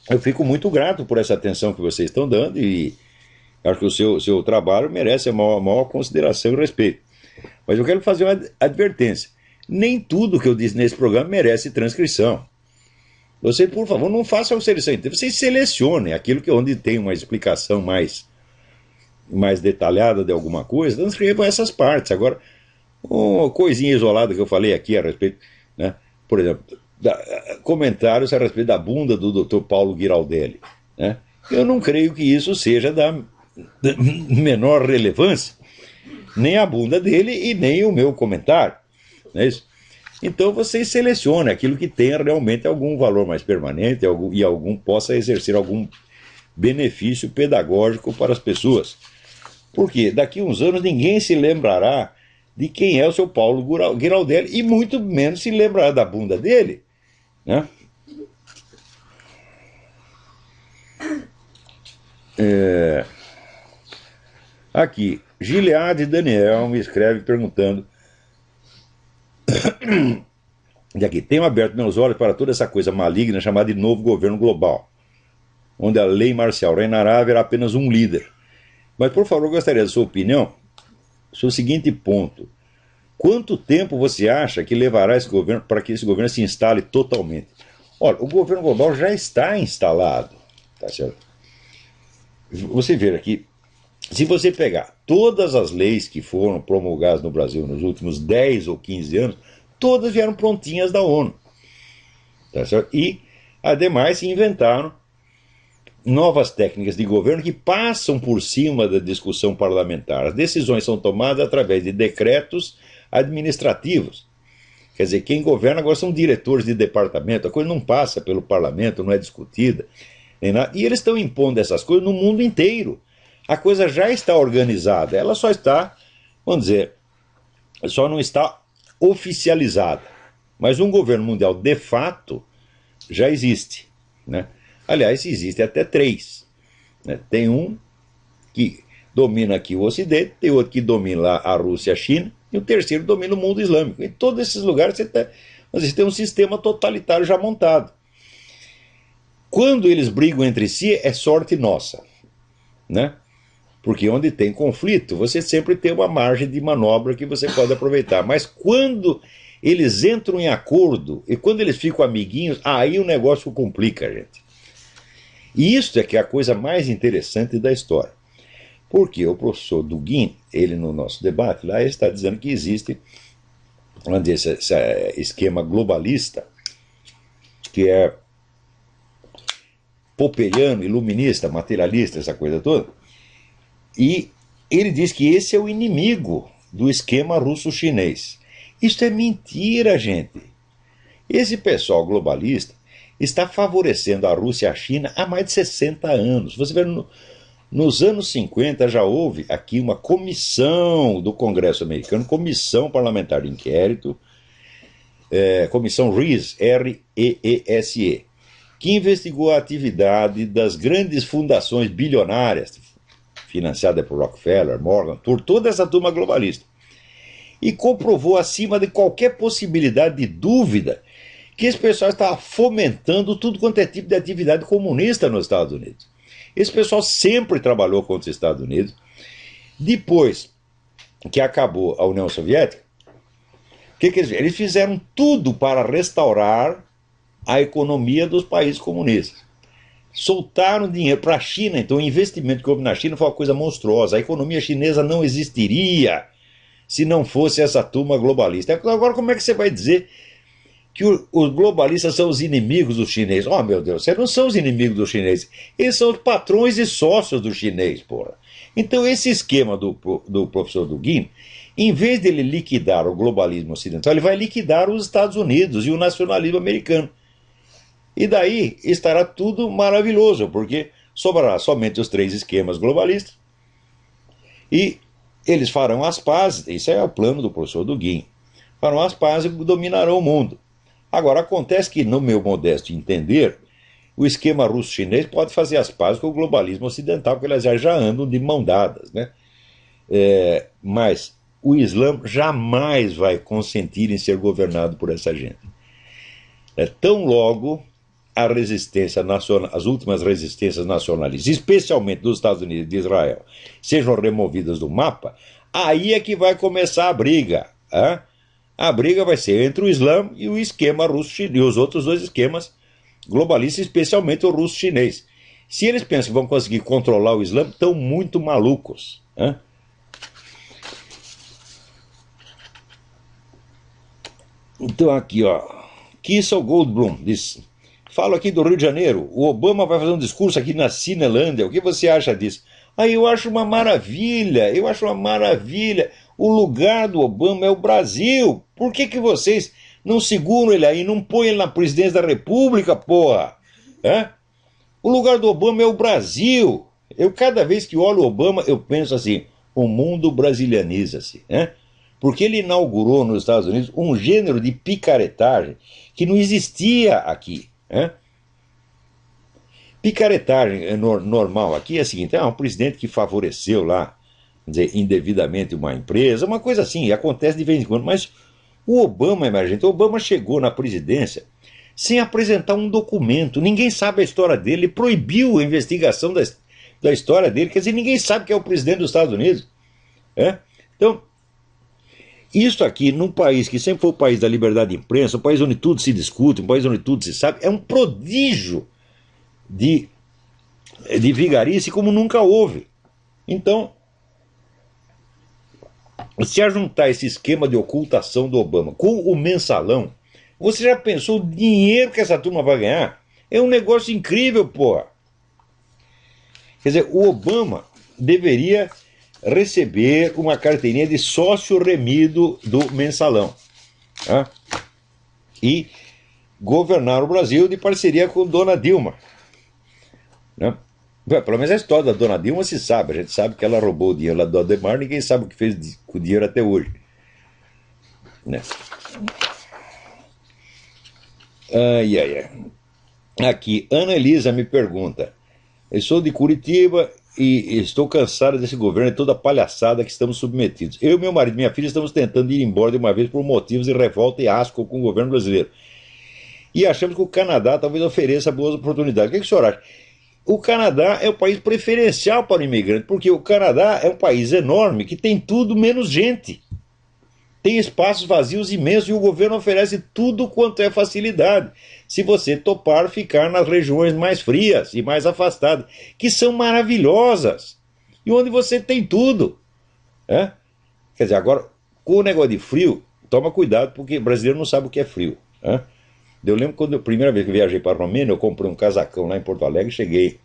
eu fico muito grato por essa atenção que vocês estão dando e acho que o seu trabalho merece a maior consideração e respeito. Mas eu quero fazer uma advertência. Nem tudo que eu disse nesse programa merece transcrição. Você, por favor, não façam seleção inteira. Vocês selecionem aquilo que onde tem uma explicação mais detalhada de alguma coisa, transcrevam essas partes. Agora, uma coisinha isolada que eu falei aqui a respeito, né? Por exemplo, comentários a respeito da bunda do Dr. Paulo Giraldelli, né? Eu não creio que isso seja da menor relevância, nem a bunda dele e nem o meu comentário, não é isso? Então vocês selecionem aquilo que tenha realmente algum valor mais permanente e possa exercer algum benefício pedagógico para as pessoas. Porque daqui a uns anos ninguém se lembrará de quem é o seu Paulo Giraldelli e muito menos se lembrará da bunda dele, né? Aqui, Gilead Daniel me escreve perguntando e aqui, tenho aberto meus olhos para toda essa coisa maligna chamada de novo governo global, onde a lei marcial reinará, haverá apenas um líder. Mas, por favor, eu gostaria da sua opinião sobre o seguinte ponto. Quanto tempo você acha que levará esse governo para que esse governo se instale totalmente? Olha, o governo global já está instalado, tá certo? Você vê aqui, se você pegar todas as leis que foram promulgadas no Brasil nos últimos 10 ou 15 anos, todas vieram prontinhas da ONU. Tá certo? E, ademais, se inventaram novas técnicas de governo que passam por cima da discussão parlamentar. As decisões são tomadas através de decretos administrativos. Quer dizer, quem governa agora são diretores de departamento, a coisa não passa pelo parlamento, não é discutida, nem nada. E eles estão impondo essas coisas no mundo inteiro. A coisa já está organizada, ela só está, vamos dizer, só não está oficializada. Mas um governo mundial de fato já existe, né? Aliás, existe até 3. Né? Tem um que domina aqui o Ocidente, tem outro que domina lá a Rússia e a China, e o terceiro domina o mundo islâmico. Em todos esses lugares você tem um sistema totalitário já montado. Quando eles brigam entre si, é sorte nossa, né? Porque onde tem conflito, você sempre tem uma margem de manobra que você pode aproveitar. Mas quando eles entram em acordo e quando eles ficam amiguinhos, aí o negócio complica, gente. E isso é que é a coisa mais interessante da história. Porque o professor Dugin, ele no nosso debate lá, ele está dizendo que existe esse esquema globalista, que é popperiano, iluminista, materialista, essa coisa toda. E ele diz que esse é o inimigo do esquema russo-chinês. Isso é mentira, gente. Esse pessoal globalista está favorecendo a Rússia e a China há mais de 60 anos. Você vê, nos anos 50 já houve aqui uma comissão do Congresso americano, comissão parlamentar de inquérito, comissão REESE, R-E-E-S-E, que investigou a atividade das grandes fundações bilionárias, financiada por Rockefeller, Morgan, por toda essa turma globalista. E comprovou acima de qualquer possibilidade de dúvida que esse pessoal estava fomentando tudo quanto é tipo de atividade comunista nos Estados Unidos. Esse pessoal sempre trabalhou contra os Estados Unidos. Depois que acabou a União Soviética, o que eles fizeram? Eles fizeram tudo para restaurar a economia dos países comunistas. Soltaram dinheiro para a China, então o investimento que houve na China foi uma coisa monstruosa. A economia chinesa não existiria se não fosse essa turma globalista. Agora, como é que você vai dizer que os globalistas são os inimigos dos chineses. Oh, meu Deus, vocês não são os inimigos dos chineses. Eles são os patrões e sócios do chinês, porra. Então, esse esquema do professor Dugin, em vez dele liquidar o globalismo ocidental, ele vai liquidar os Estados Unidos e o nacionalismo americano. E daí estará tudo maravilhoso, porque sobrará somente os 3 esquemas globalistas e eles farão as pazes. Isso é o plano do professor Dugin. Farão as pazes e dominarão o mundo. Agora, acontece que, no meu modesto entender, o esquema russo-chinês pode fazer as pazes com o globalismo ocidental, porque eles já andam de mão dadas, né? Mas o Islã jamais vai consentir em ser governado por essa gente. Tão logo a resistência nacional, as últimas resistências nacionalistas, especialmente dos Estados Unidos e de Israel, sejam removidas do mapa, aí é que vai começar a briga. Hein? A briga vai ser entre o Islã e o esquema russo-chinês, e os outros 2 esquemas globalistas, especialmente o russo-chinês. Se eles pensam que vão conseguir controlar o Islã, estão muito malucos. Hein? Então aqui, ó, Kissel Goldblum diz: falo aqui do Rio de Janeiro, o Obama vai fazer um discurso aqui na Cinelândia, o que você acha disso? Eu acho uma maravilha, o lugar do Obama é o Brasil, por que vocês não seguram ele aí, não põem ele na presidência da República, porra? O lugar do Obama é o Brasil. Cada vez que olho o Obama, eu penso assim, o mundo brasilianiza-se, porque ele inaugurou nos Estados Unidos um gênero de picaretagem que não existia aqui. Picaretagem normal aqui é a seguinte: um presidente que favoreceu lá, dizer, indevidamente uma empresa, uma coisa assim, acontece de vez em quando. Mas o Obama, gente, o Obama chegou na presidência sem apresentar um documento, ninguém sabe a história dele, ele proibiu a investigação da história dele, quer dizer, ninguém sabe que é o presidente dos Estados Unidos. Então, isso aqui, num país que sempre foi o país da liberdade de imprensa, um país onde tudo se discute, um país onde tudo se sabe, é um prodígio de vigarice como nunca houve. Então, se ajuntar esse esquema de ocultação do Obama com o mensalão, você já pensou o dinheiro que essa turma vai ganhar? É um negócio incrível, porra. Quer dizer, o Obama deveria receber uma carteirinha de sócio remido do mensalão, e governar o Brasil de parceria com Dona Dilma. Pelo menos a história da Dona Dilma se sabe, a gente sabe que ela roubou o dinheiro lá do Ademar, ninguém sabe o que fez com o dinheiro até hoje. Aqui, Ana Elisa me pergunta: eu sou de Curitiba e estou cansado desse governo e toda a palhaçada que estamos submetidos. Eu, meu marido e minha filha estamos tentando ir embora de uma vez por motivos de revolta e asco com o governo brasileiro. E achamos que o Canadá talvez ofereça boas oportunidades. O que o senhor acha? O Canadá é o país preferencial para o imigrante, porque o Canadá é um país enorme que tem tudo menos gente. Tem espaços vazios imensos e o governo oferece tudo quanto é facilidade, se você topar ficar nas regiões mais frias e mais afastadas, que são maravilhosas, e onde você tem tudo. Quer dizer, agora, com o negócio de frio, toma cuidado, porque o brasileiro não sabe o que é frio. Eu lembro quando a primeira vez que eu viajei para a Romênia, eu comprei um casacão lá em Porto Alegre, cheguei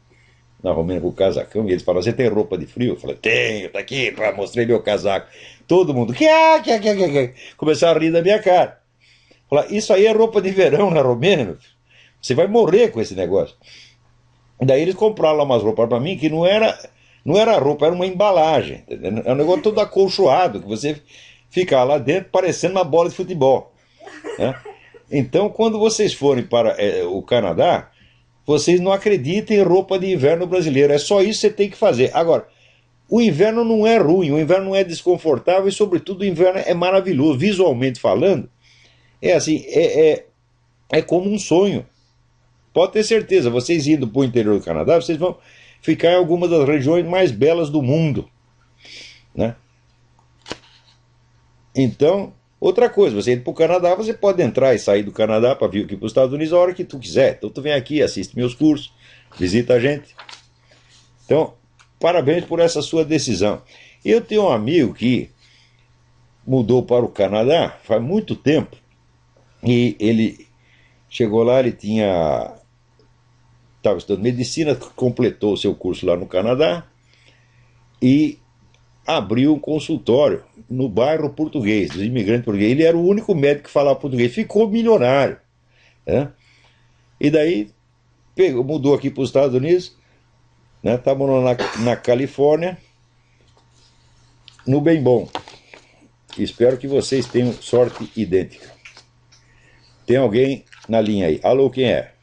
na Romênia com o casacão, e eles falaram: você tem roupa de frio? Eu falei: tenho, tá aqui, mostrei meu casaco. Todo mundo, começaram a rir da minha cara. Falaram: isso aí é roupa de verão na Romênia, meu filho. Você vai morrer com esse negócio. Daí eles compraram lá umas roupas para mim que não era roupa, era uma embalagem. É um negócio todo acolchoado, que você fica lá dentro parecendo uma bola de futebol. Então, quando vocês forem para o Canadá, vocês não acreditem em roupa de inverno brasileira. É só isso que você tem que fazer. Agora, o inverno não é ruim, o inverno não é desconfortável e, sobretudo, o inverno é maravilhoso. Visualmente falando, é assim, é como um sonho. Pode ter certeza, vocês indo para o interior do Canadá, vocês vão ficar em algumas das regiões mais belas do mundo. Então, outra coisa, você indo para o Canadá, você pode entrar e sair do Canadá para vir aqui para os Estados Unidos a hora que tu quiser. Então tu vem aqui, assiste meus cursos, visita a gente. Então, parabéns por essa sua decisão. Eu tenho um amigo que mudou para o Canadá faz muito tempo E ele chegou lá, ele estava estudando medicina, completou o seu curso lá no Canadá e abriu um consultório no bairro português, dos imigrantes portugueses. Ele era o único médico que falava português, ficou milionário. Né? E daí mudou aqui para os Estados Unidos, né? Tá morando na Califórnia, no Bem Bom. Espero que vocês tenham sorte idêntica. Tem alguém na linha aí? Alô, quem é?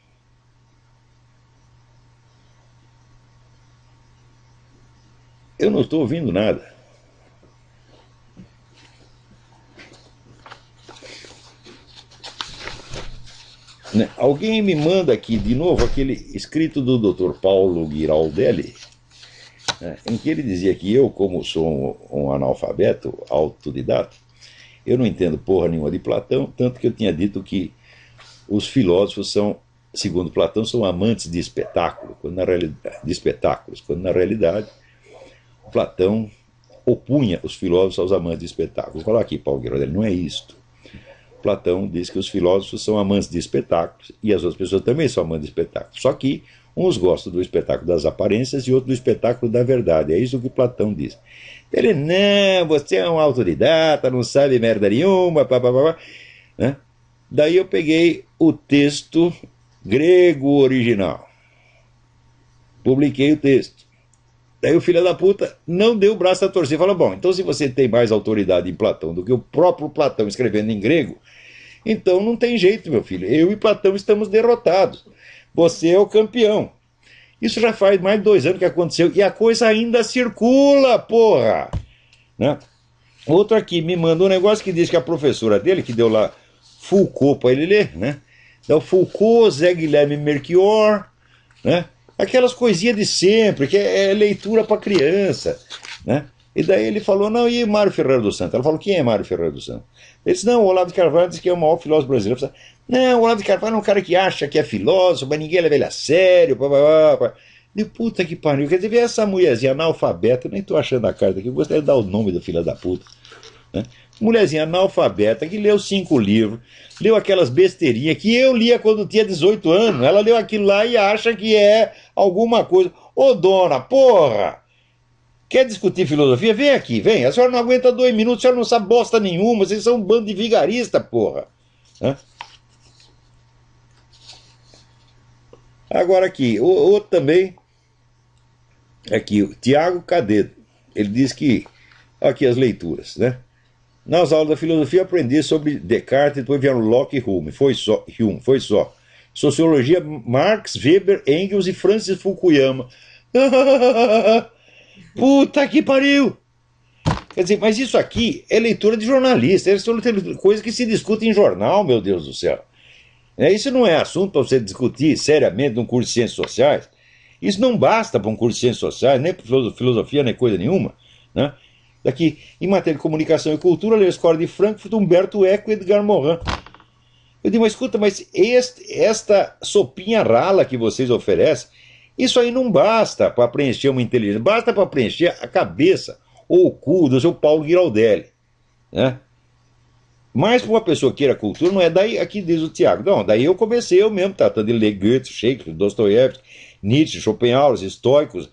Eu não estou ouvindo nada. Né? Alguém me manda aqui de novo aquele escrito do Dr. Paulo Giraldelli, né, em que ele dizia que eu, como sou um analfabeto autodidata, eu não entendo porra nenhuma de Platão, tanto que eu tinha dito que os filósofos são, segundo Platão, são amantes de espetáculo, quando na realidade Platão opunha os filósofos aos amantes de espetáculo. Vou falar aqui, Paulo Giraldelli, não é isto. Platão diz que os filósofos são amantes de espetáculos e as outras pessoas também são amantes de espetáculos. Só que uns gostam do espetáculo das aparências e outros do espetáculo da verdade. É isso que Platão diz. Ele, não, você é um autodidata, não sabe merda nenhuma, papapá. Né? Daí eu peguei o texto grego original. Publiquei o texto. Daí o filho da puta não deu o braço a torcer. Falou, bom, então se você tem mais autoridade em Platão do que o próprio Platão escrevendo em grego, então não tem jeito, meu filho. Eu e Platão estamos derrotados. Você é o campeão. Isso já faz mais de 2 anos que aconteceu e a coisa ainda circula, porra. Né? Outro aqui me mandou um negócio que diz que a professora dele, que deu lá Foucault para ele ler, né? Então, Foucault, Zé Guilherme Melchior, né? Aquelas coisinhas de sempre, que é leitura para criança, né? E daí ele falou, não, e Mário Ferreira dos Santos? Ela falou, quem é Mário Ferreira dos Santos? Ele disse, não, o Olavo de Carvalho disse que é o maior filósofo brasileiro. Falei, não, o Olavo de Carvalho é um cara que acha que é filósofo, mas ninguém leva ele a sério, papapá. De puta que pariu, quer dizer, essa mulherzinha analfabeta, eu nem tô achando a carta aqui, eu gostaria de dar o nome do filho da puta, né? Mulherzinha analfabeta que leu 5 livros, leu aquelas besteirinhas que eu lia quando tinha 18 anos. Ela leu aquilo lá e acha que é alguma coisa. Ô dona, porra! Quer discutir filosofia? Vem aqui, vem. A senhora não aguenta 2 minutos, a senhora não sabe bosta nenhuma, vocês são um bando de vigarista, porra. Hã? Agora aqui, outro também, aqui, o Tiago Cadeto. Ele diz que, aqui as leituras, né? Nas aulas da filosofia aprendi sobre Descartes, depois vieram Locke e Hume, foi só. Sociologia, Marx, Weber, Engels e Francis Fukuyama. Puta que pariu! Quer dizer, mas isso aqui é leitura de jornalista, isso é coisa que se discute em jornal, meu Deus do céu. Isso não é assunto para você discutir seriamente num curso de ciências sociais. Isso não basta para um curso de ciências sociais, nem para filosofia, nem coisa nenhuma, né? Daqui, em matéria de comunicação e cultura, leu a Escola de Frankfurt, Humberto Eco e Edgar Morin. Eu digo, mas escuta, mas esta sopinha rala que vocês oferecem, isso aí não basta para preencher uma inteligência, basta para preencher a cabeça ou o cu do seu Paulo Giraldelli, né? Mas para uma pessoa que queira cultura, não é daí, aqui diz o Tiago, não, daí eu comecei eu mesmo, tratando de ler Goethe, Shakespeare, Dostoiévski, Nietzsche, Schopenhauer, os estoicos,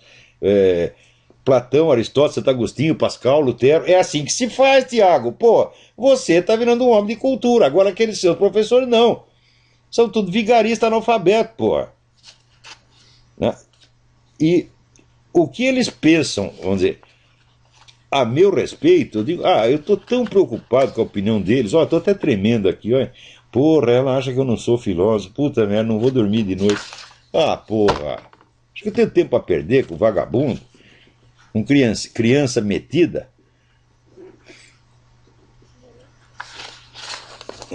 Platão, Aristóteles, Santo Agostinho, Pascal, Lutero. É assim que se faz, Tiago. Pô, você tá virando um homem de cultura. Agora aqueles seus professores não. São tudo vigaristas analfabetos, pô. Né? E o que eles pensam, vamos dizer, a meu respeito, eu digo, eu tô tão preocupado com a opinião deles, tô até tremendo aqui, ó. Porra, ela acha que eu não sou filósofo, puta merda, não vou dormir de noite. Porra, acho que eu tenho tempo a perder com o vagabundo. Com criança metida.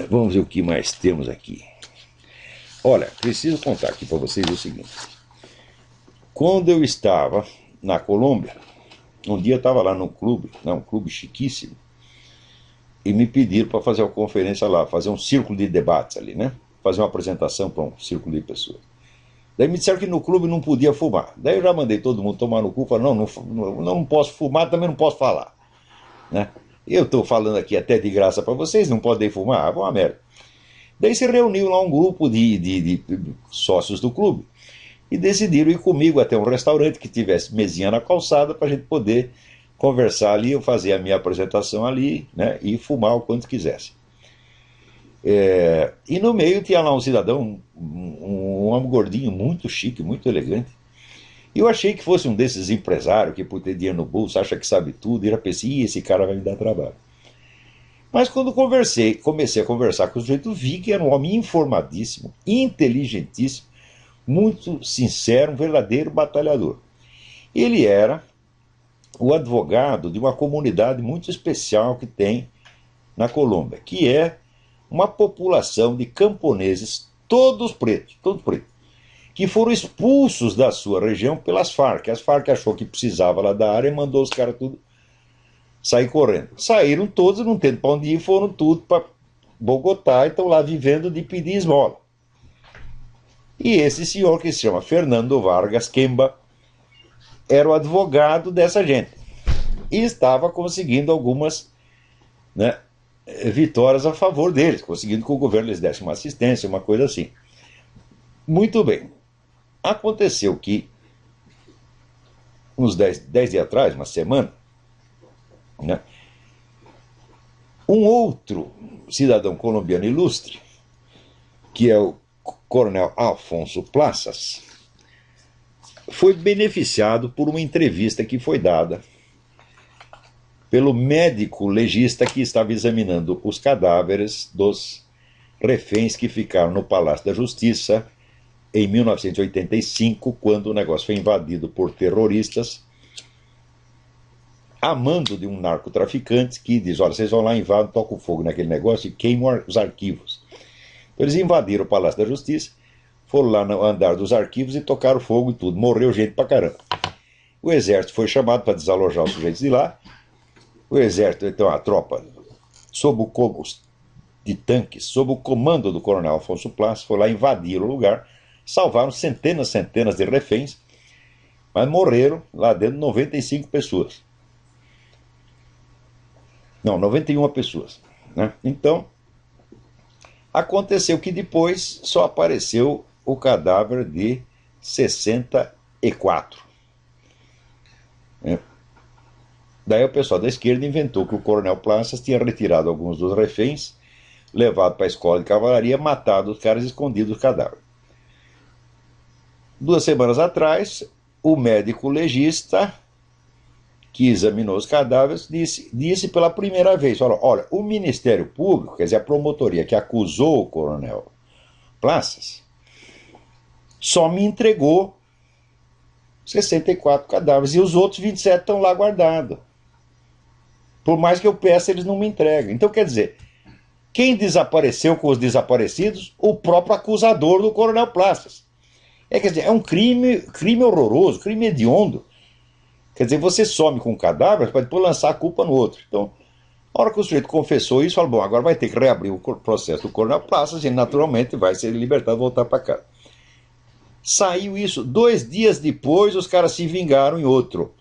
Vamos ver o que mais temos aqui. Olha, preciso contar aqui para vocês o seguinte. Quando eu estava na Colômbia, um dia eu estava lá num clube, um clube chiquíssimo, e me pediram para fazer uma conferência lá, fazer um círculo de debates ali, né? Fazer uma apresentação para um círculo de pessoas. Daí me disseram que no clube não podia fumar. Daí eu já mandei todo mundo tomar no cu, falei, não posso fumar, também não posso falar, né? Eu estou falando aqui até de graça para vocês, não podem fumar, uma merda. Daí se reuniu lá um grupo de sócios do clube e decidiram ir comigo até um restaurante que tivesse mesinha na calçada para a gente poder conversar ali, eu fazer a minha apresentação ali, né, e fumar o quanto quisesse. E no meio tinha lá um cidadão, um homem gordinho, muito chique, muito elegante. E eu achei que fosse um desses empresários que por ter dinheiro no bolso acha que sabe tudo, e eu pensei, esse cara vai me dar trabalho. Mas quando comecei a conversar com o sujeito, vi que era um homem informadíssimo, inteligentíssimo, muito sincero, um verdadeiro batalhador. Ele era o advogado de uma comunidade muito especial que tem na Colômbia, que é uma população de camponeses, todos pretos, que foram expulsos da sua região pelas Farc. As Farc achou que precisava lá da área e mandou os caras tudo sair correndo. Saíram todos, não tendo para onde ir, foram tudo para Bogotá e estão lá vivendo de pedir esmola. E esse senhor, que se chama Fernando Vargas Kemba, era o advogado dessa gente. E estava conseguindo algumas, né, vitórias a favor deles, conseguindo que o governo lhes desse uma assistência, uma coisa assim. Muito bem. Aconteceu que, uns 10 dias atrás, uma semana, né, um outro cidadão colombiano ilustre, que é o coronel Alfonso Plazas, foi beneficiado por uma entrevista que foi dada pelo médico legista que estava examinando os cadáveres dos reféns que ficaram no Palácio da Justiça em 1985, quando o negócio foi invadido por terroristas, a mando de um narcotraficante que diz, olha, vocês vão lá, invadem, tocam fogo naquele negócio e queimam os arquivos. Então eles invadiram o Palácio da Justiça, foram lá no andar dos arquivos e tocaram fogo e tudo. Morreu gente pra caramba. O exército foi chamado para desalojar os sujeitos de lá. O exército, então a tropa, de tanques, sob o comando do coronel Alfonso Plazas, foi lá invadir o lugar, salvaram centenas de reféns, mas morreram lá dentro 95 pessoas. Não, 91 pessoas. Né? Então, aconteceu que depois só apareceu o cadáver de 64. Daí o pessoal da esquerda inventou que o coronel Plazas tinha retirado alguns dos reféns, levado para a escola de cavalaria, matado os caras, escondido os cadáveres. 2 semanas atrás, o médico legista que examinou os cadáveres disse pela primeira vez, olha, o Ministério Público, quer dizer, a promotoria que acusou o coronel Plazas, só me entregou 64 cadáveres e os outros 27 estão lá guardados. Por mais que eu peça, eles não me entregam. Então, quer dizer, quem desapareceu com os desaparecidos? O próprio acusador do coronel Plazas. Quer dizer, é um crime horroroso, crime hediondo. Quer dizer, você some com um cadáver para depois lançar a culpa no outro. Então, a hora que o sujeito confessou isso, falou, bom, agora vai ter que reabrir o processo do coronel Plazas e naturalmente vai ser libertado e voltar para casa. Saiu isso, 2 dias depois os caras se vingaram em outro.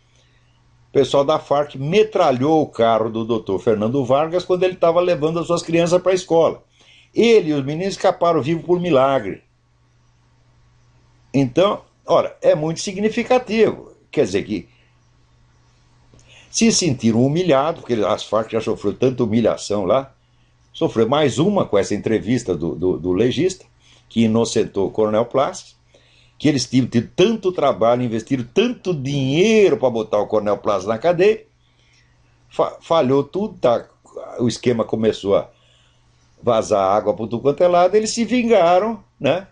O pessoal da Farc metralhou o carro do doutor Fernando Vargas quando ele estava levando as suas crianças para a escola. Ele e os meninos escaparam vivos por milagre. Então, ora, é muito significativo. Quer dizer que se sentiram humilhados, porque as Farc já sofreu tanta humilhação lá, sofreu mais uma com essa entrevista do legista, que inocentou o coronel Plazas, que eles tinham tido tanto trabalho, investiram tanto dinheiro para botar o coronel Plazas na cadeia, falhou tudo, tá, o esquema começou a vazar água por tudo quanto é lado, eles se vingaram, né,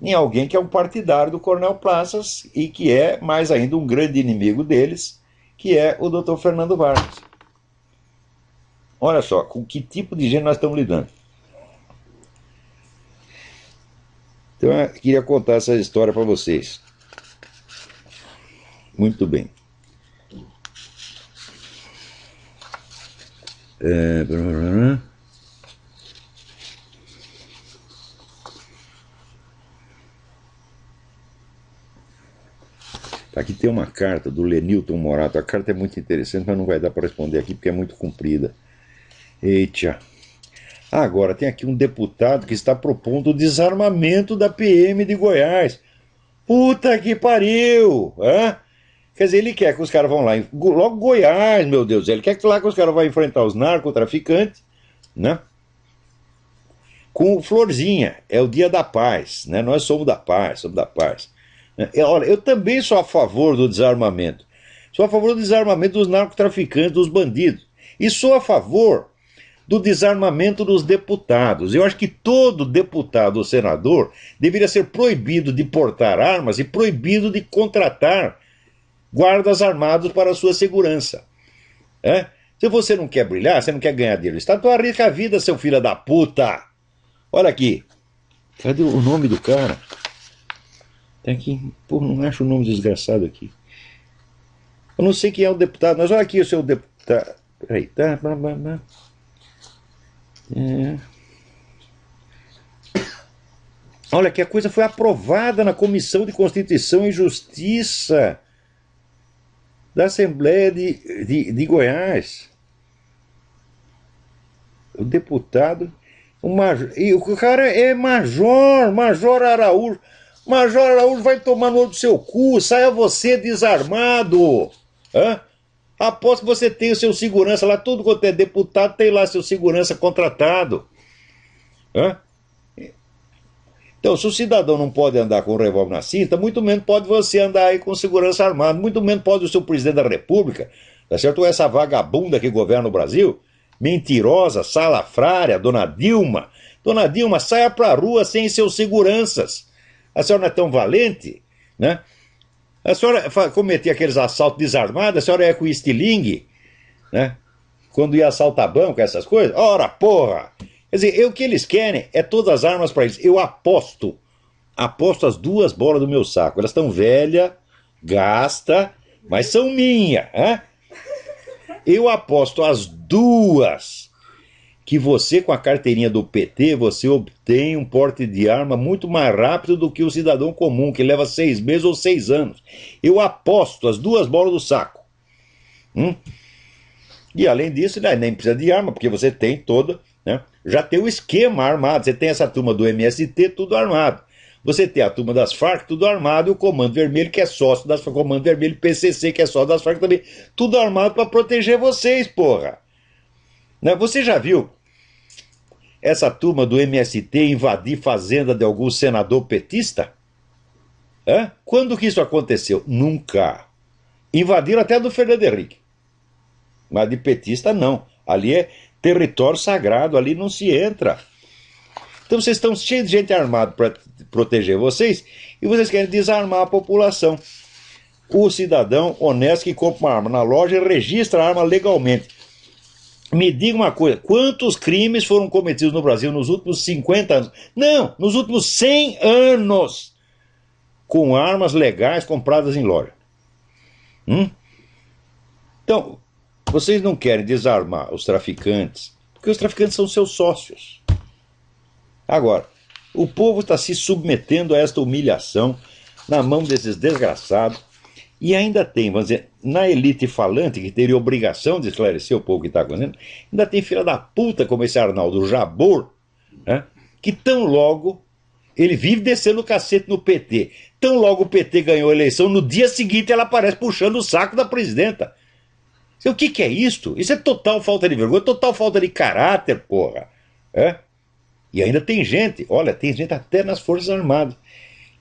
em alguém que é um partidário do coronel Plazas e que é, mais ainda, um grande inimigo deles, que é o doutor Fernando Vargas. Olha só, com que tipo de gente nós estamos lidando. Então eu queria contar essa história para vocês. Muito bem. Aqui tem uma carta do Lenilton Morato. A carta é muito interessante, mas não vai dar para responder aqui porque é muito comprida. Eita. Agora, tem aqui um deputado que está propondo o desarmamento da PM de Goiás. Puta que pariu! Hã? Quer dizer, ele quer que os caras vão lá, logo Goiás, meu Deus, ele quer que lá que os caras vão enfrentar os narcotraficantes, né? Com florzinha, é o dia da paz, né? Nós somos da paz, somos da paz. Olha, eu também sou a favor do desarmamento. Sou a favor do desarmamento dos narcotraficantes, dos bandidos. E sou a favor do desarmamento dos deputados. Eu acho que todo deputado ou senador deveria ser proibido de portar armas e proibido de contratar guardas armados para a sua segurança. É? Se você não quer brilhar, você não quer ganhar dinheiro do Estado, então arrisca a vida, seu filho da puta. Olha aqui. Cadê o nome do cara? Tem aqui. Pô, não acho o nome desgraçado aqui. Eu não sei quem é o deputado, mas olha aqui o seu deputado. Peraí, tá. Olha que a coisa foi aprovada na Comissão de Constituição e Justiça da Assembleia de Goiás. O deputado, e o cara é Major Araújo. Major Araújo vai tomar no olho do seu cu, saia você desarmado. Hã? Após que você tem o seu segurança lá, tudo quanto é deputado tem lá seu segurança contratado. Hã? Então, se o cidadão não pode andar com um revólver na cinta, muito menos pode você andar aí com segurança armada, muito menos pode o seu presidente da República, tá certo? Ou essa vagabunda que governa o Brasil, mentirosa, salafrária, Dona Dilma. Dona Dilma, saia pra rua sem seus seguranças. A senhora não é tão valente, né? A senhora cometia aqueles assaltos desarmados, a senhora ia com estilingue, né? Quando ia assaltar banco, essas coisas. Ora, porra! Quer dizer, o que eles querem é todas as armas para eles. Eu aposto as duas bolas do meu saco. Elas estão velhas, gasta, mas são minhas. Hein? Eu aposto as duas que você, com a carteirinha do PT, você obtém um porte de arma muito mais rápido do que o cidadão comum, que leva 6 meses ou 6 anos. Eu aposto as duas bolas do saco. E além disso, nem precisa de arma, porque você tem toda... Né? Já tem o esquema armado, você tem essa turma do MST, tudo armado. Você tem a turma das Farc, tudo armado, e o Comando Vermelho, que é sócio das Farc, Comando Vermelho, PCC, que é sócio das Farc também, tudo armado para proteger vocês, porra. Né? Você já viu essa turma do MST invadir fazenda de algum senador petista? Quando que isso aconteceu? Nunca. Invadiram até do Fernando Henrique. Mas de petista, não. Ali é território sagrado, ali não se entra. Então vocês estão cheios de gente armada para proteger vocês e vocês querem desarmar a população. O cidadão honesto que compra uma arma na loja e registra a arma legalmente. Me diga uma coisa, quantos crimes foram cometidos no Brasil nos últimos 50 anos? Não, nos últimos 100 anos, com armas legais compradas em loja. Então, vocês não querem desarmar os traficantes, porque os traficantes são seus sócios. Agora, o povo está se submetendo a esta humilhação na mão desses desgraçados, e ainda tem, vamos dizer, na elite falante, que teria obrigação de esclarecer o povo que está acontecendo, ainda tem filha da puta como esse Arnaldo Jabor, né, que tão logo ele vive descendo o cacete no PT. Tão logo o PT ganhou a eleição, no dia seguinte ela aparece puxando o saco da presidenta. O que é isto? Isso é total falta de vergonha, total falta de caráter, porra. E ainda tem gente, olha, tem gente até nas Forças Armadas,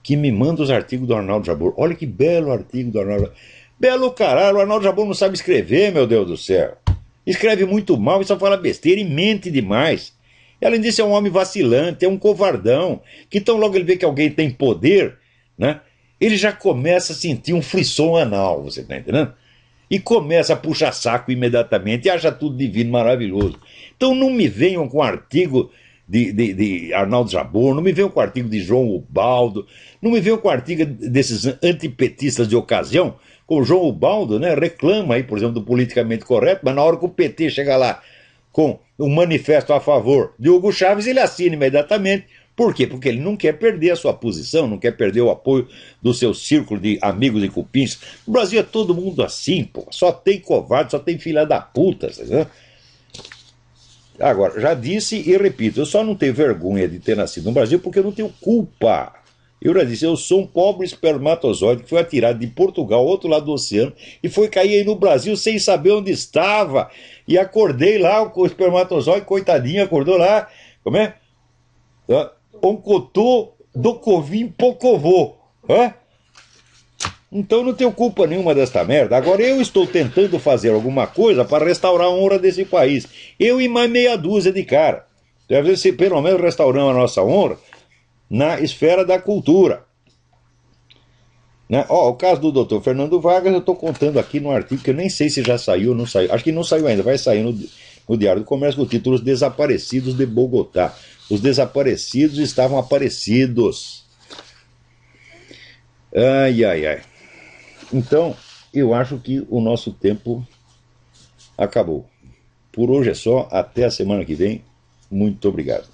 que me manda os artigos do Arnaldo Jabor. Olha que belo artigo do Arnaldo Jabor. Belo caralho, o Arnaldo Jabor não sabe escrever, meu Deus do céu. Escreve muito mal e só fala besteira e mente demais. E além disso é um homem vacilante, é um covardão, que tão logo ele vê que alguém tem poder, né, ele já começa a sentir um frisson anal, você tá entendendo? E começa a puxar saco imediatamente e acha tudo divino, maravilhoso. Então não me venham com artigo de Arnaldo Jabor, não me venham com artigo de João Ubaldo, não me venham com artigo desses antipetistas de ocasião, como o João Ubaldo, né, reclama aí, por exemplo, do politicamente correto, mas na hora que o PT chega lá com um manifesto a favor de Hugo Chávez, ele assina imediatamente. Por quê? Porque ele não quer perder a sua posição, não quer perder o apoio do seu círculo de amigos e cupins. No Brasil é todo mundo assim, pô. Só tem covarde, só tem filha da puta, sabe? Agora, já disse e repito, eu só não tenho vergonha de ter nascido no Brasil porque eu não tenho culpa. Eu já disse, eu sou um pobre espermatozoide que foi atirado de Portugal, ao outro lado do oceano, e foi cair aí no Brasil sem saber onde estava. E acordei lá, o espermatozoide, coitadinho, acordou lá, como é? Oncotô do Covim Pocovô. Então não tenho culpa nenhuma desta merda. Agora eu estou tentando fazer alguma coisa para restaurar a honra desse país. Eu e mais meia dúzia de cara. Deve ver se pelo menos restauramos a nossa honra na esfera da cultura. Né? O caso do Dr. Fernando Vargas eu estou contando aqui no artigo que eu nem sei se já saiu ou não saiu. Acho que não saiu ainda, vai sair no Diário do Comércio com o título Os Desaparecidos de Bogotá. Os desaparecidos estavam aparecidos. Ai, ai, ai. Então, eu acho que o nosso tempo acabou. Por hoje é só. Até a semana que vem. Muito obrigado.